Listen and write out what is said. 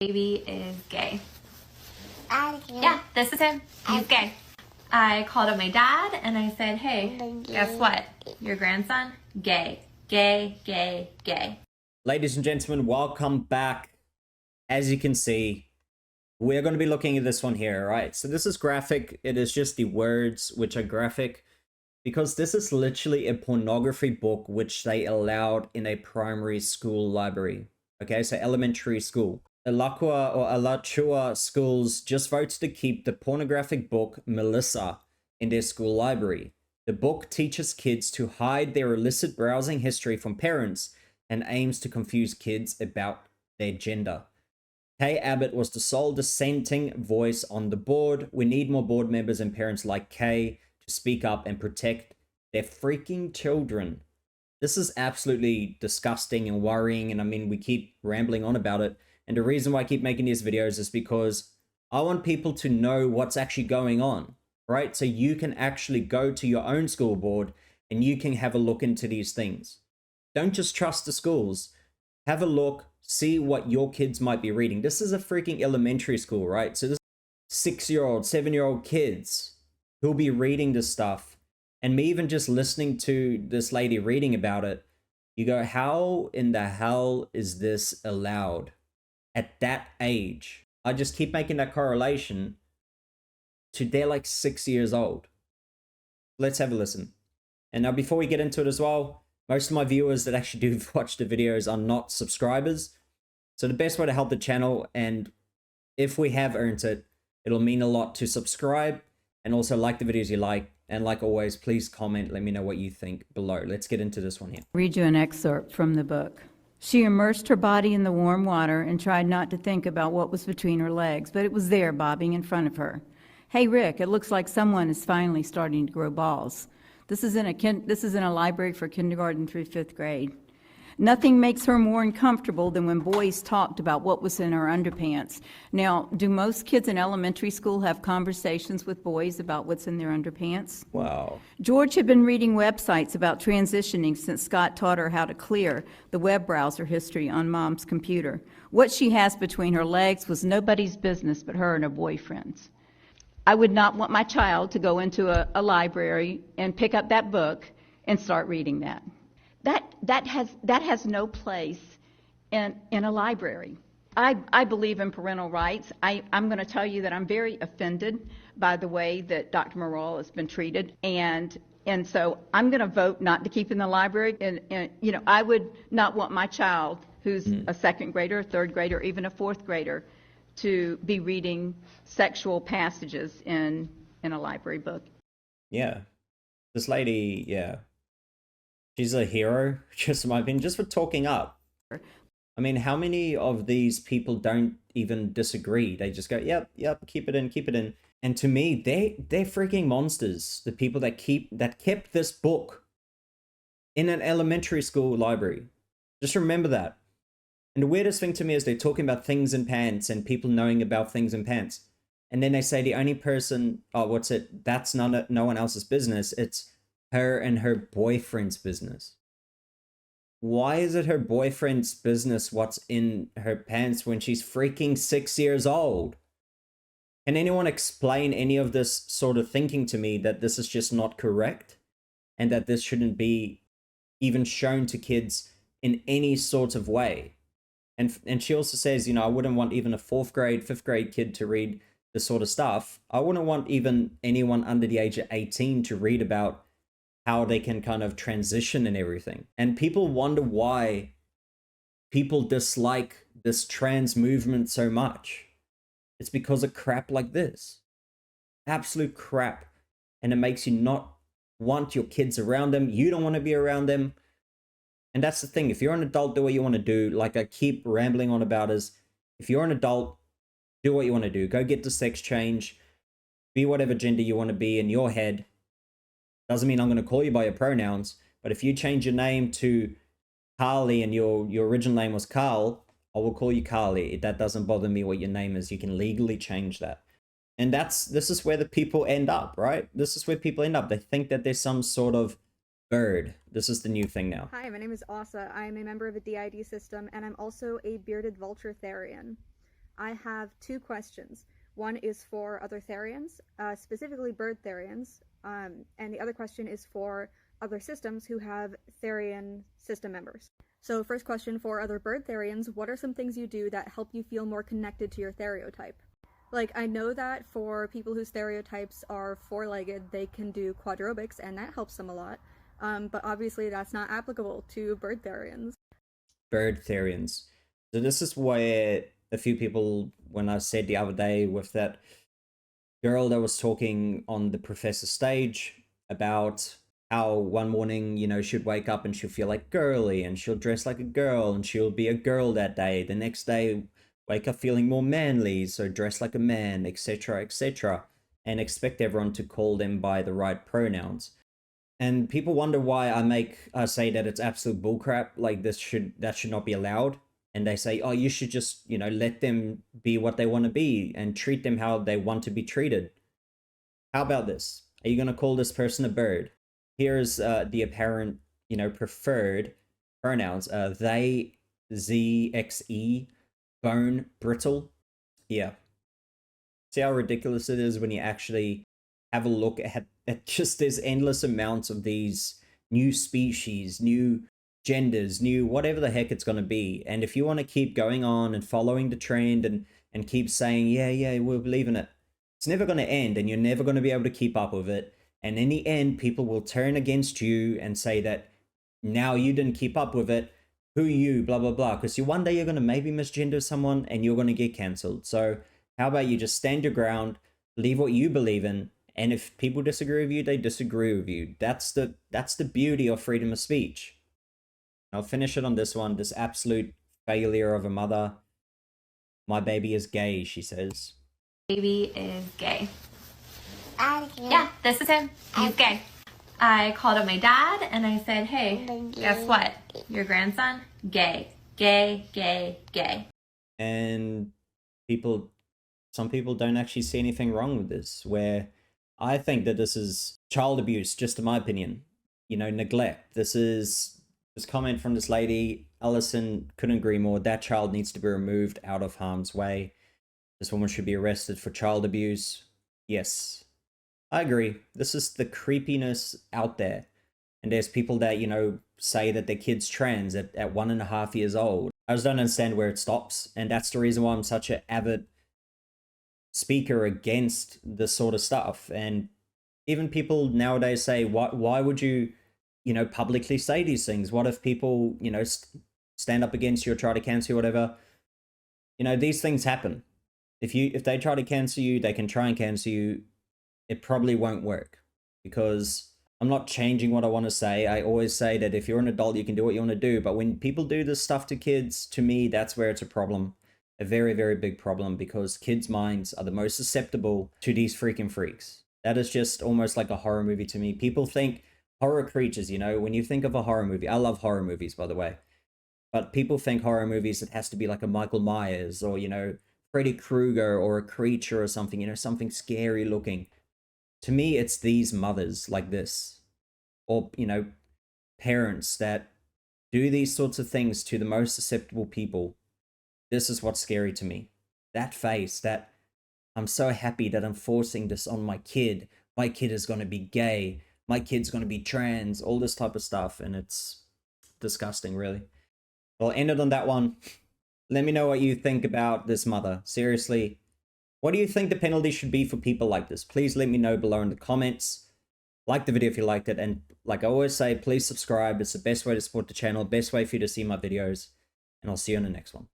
Baby is gay. Yeah, this is him. He's gay. I called up my dad and I said, hey, guess what? Your grandson, gay. Gay, gay, gay. Ladies and gentlemen, welcome back. As you can see, we're going to be looking at this one here, right? So this is graphic. It is just the words which are graphic, because this is literally a pornography book which they allowed in a primary school library. Okay, so elementary school. Alachua or Alachua schools just voted to keep the pornographic book Melissa in their school library. The book teaches kids to hide their illicit browsing history from parents and aims to confuse kids about their gender. Kay Abbott was the sole dissenting voice on the board. We need more board members and parents like Kay to speak up and protect their freaking children. This is absolutely disgusting and worrying, and I mean, we keep rambling on about it. And the reason why I keep making these videos is because I want people to know what's actually going on, right? So you can actually go to your own school board and you can have a look into these things. Don't just trust the schools. Have a look, see what your kids might be reading. This is a freaking elementary school, right? So this 6-year-old, 7-year-old kids who'll be reading this stuff. And me even just listening to this lady reading about it, you go, how in the hell is this allowed at that age? I just keep making that correlation to they're like 6 years old. Let's have a listen. And now before we get into it as well, most of my viewers that actually do watch the videos are not subscribers. So the best way to help the channel, and if we have earned it, it'll mean a lot to subscribe and also like the videos you like. And like always, please comment, let me know what you think below. Let's get into this one here. Read you an excerpt from the book. She immersed her body in the warm water and tried not to think about what was between her legs, but it was there, bobbing in front of her. Hey, Rick, it looks like someone is finally starting to grow balls. This is in a library for kindergarten through 5th grade. Nothing makes her more uncomfortable than when boys talked about what was in her underpants. Now, do most kids in elementary school have conversations with boys about what's in their underpants? Wow. George had been reading websites about transitioning since Scott taught her how to clear the web browser history on Mom's computer. What she has between her legs was nobody's business but her and her boyfriend's. I would not want my child to go into a library and pick up that book and start reading that. That has no place in a library. I believe in parental rights. I'm going to tell you that I'm very offended by the way that Dr. Morrell has been treated, and so I'm going to vote not to keep in the library. And you know, I would not want my child, who's a 2nd grader, a 3rd grader, even a 4th grader, to be reading sexual passages in a library book. Yeah. This lady, yeah. She's a hero, just in my opinion, just for talking up. I mean, how many of these people don't even disagree? They just go, yep, keep it in, keep it in. And to me, they're freaking monsters. The people that kept this book in an elementary school library. Just remember that. And the weirdest thing to me is they're talking about things in pants and people knowing about things in pants. And then they say the only person, that's no one else's business. It's her and her boyfriend's business. Why is it her boyfriend's business what's in her pants when she's freaking 6 years old? Can anyone explain any of this sort of thinking to me, that this is just not correct and that this shouldn't be even shown to kids in any sort of way? And she also says, you know, I wouldn't want even a 4th grade, 5th grade kid to read this sort of stuff. I wouldn't want even anyone under the age of 18 to read about how they can kind of transition and everything. And people wonder why people dislike this trans movement so much. It's because of crap like this. Absolute crap. And it makes you not want your kids around them. You don't want to be around them. And that's the thing. If you're an adult, do what you want to do. Like I keep rambling on about is, if you're an adult, do what you want to do. Go get the sex change. Be whatever gender you want to be in your head. Doesn't mean I'm going to call you by your pronouns. But if you change your name to Carly and your original name was Carl, I will call you Carly. That doesn't bother me what your name is. You can legally change that. And this is where the people end up, right? This is where people end up. They think that there's some sort of bird. This is the new thing now. Hi, my name is Asa. I am a member of the DID system, and I'm also a bearded vulture therian. I have two questions. One is for other Therians, specifically bird Therians, and the other question is for other systems who have Therian system members. So first question for other bird Therians, what are some things you do that help you feel more connected to your Theriotype? Like, I know that for people whose stereotypes are four-legged, they can do quadrobics, and that helps them a lot. But obviously that's not applicable to bird Therians. Bird Therians. So this is where a few people, when I said the other day with that girl that was talking on the professor stage about how one morning, you know, she'd wake up and she'll feel like girly and she'll dress like a girl and she'll be a girl that day. The next day, wake up feeling more manly, so dress like a man, etc., etc., and expect everyone to call them by the right pronouns. And people wonder why I say that it's absolute bullcrap, like that should not be allowed. And they say, oh, you should just, you know, let them be what they want to be and treat them how they want to be treated. How about this? Are you going to call this person a bird? Here's the apparent, you know, preferred pronouns. They, Z, X, E, bone, brittle. Yeah. See how ridiculous it is when you actually have a look at just there's endless amounts of these new species, new genders, new whatever the heck it's going to be. And if you want to keep going on and following the trend and keep saying, yeah, we'll believe in it, it's never going to end and you're never going to be able to keep up with it. And in the end, people will turn against you and say that now you didn't keep up with it. Who are you? Blah, blah, blah. Because one day you're going to maybe misgender someone and you're going to get cancelled. So how about you just stand your ground, believe what you believe in. And if people disagree with you, they disagree with you. That's the beauty of freedom of speech. I'll finish it on this one. This absolute failure of a mother. My baby is gay, she says. Baby is gay. Yeah, this is him. He's gay. I called up my dad and I said, hey, guess what? Your grandson? Gay. Gay, gay, gay. And some people don't actually see anything wrong with this, where I think that this is child abuse, just in my opinion. You know, neglect. This comment from this lady, Allison, couldn't agree more. That child needs to be removed out of harm's way. This woman should be arrested for child abuse. Yes, I agree. This is the creepiness out there. And there's people that, you know, say that their kid's trans at 1.5 years old. I just don't understand where it stops. And that's the reason why I'm such an avid speaker against this sort of stuff. And even people nowadays say, why would you, you know, publicly say these things? What if people, you know, stand up against you or try to cancel you or whatever? You know, these things happen. If they try to cancel you, they can try and cancel you. It probably won't work, because I'm not changing what I want to say. I always say that if you're an adult, you can do what you want to do. But when people do this stuff to kids, to me, that's where it's a problem. A very, very big problem, because kids' minds are the most susceptible to these freaking freaks. That is just almost like a horror movie to me. People think horror creatures, you know, when you think of a horror movie, I love horror movies, by the way. But people think horror movies, it has to be like a Michael Myers or, you know, Freddy Krueger or a creature or something, you know, something scary looking. To me, it's these mothers like this, or, you know, parents that do these sorts of things to the most susceptible people. This is what's scary to me. That face, that I'm so happy that I'm forcing this on my kid. My kid is going to be gay. My kid's going to be trans, all this type of stuff. And it's disgusting, really. Well, end it on that one. Let me know what you think about this mother. Seriously, what do you think the penalty should be for people like this? Please let me know below in the comments. Like the video if you liked it. And like I always say, please subscribe. It's the best way to support the channel. Best way for you to see my videos. And I'll see you on the next one.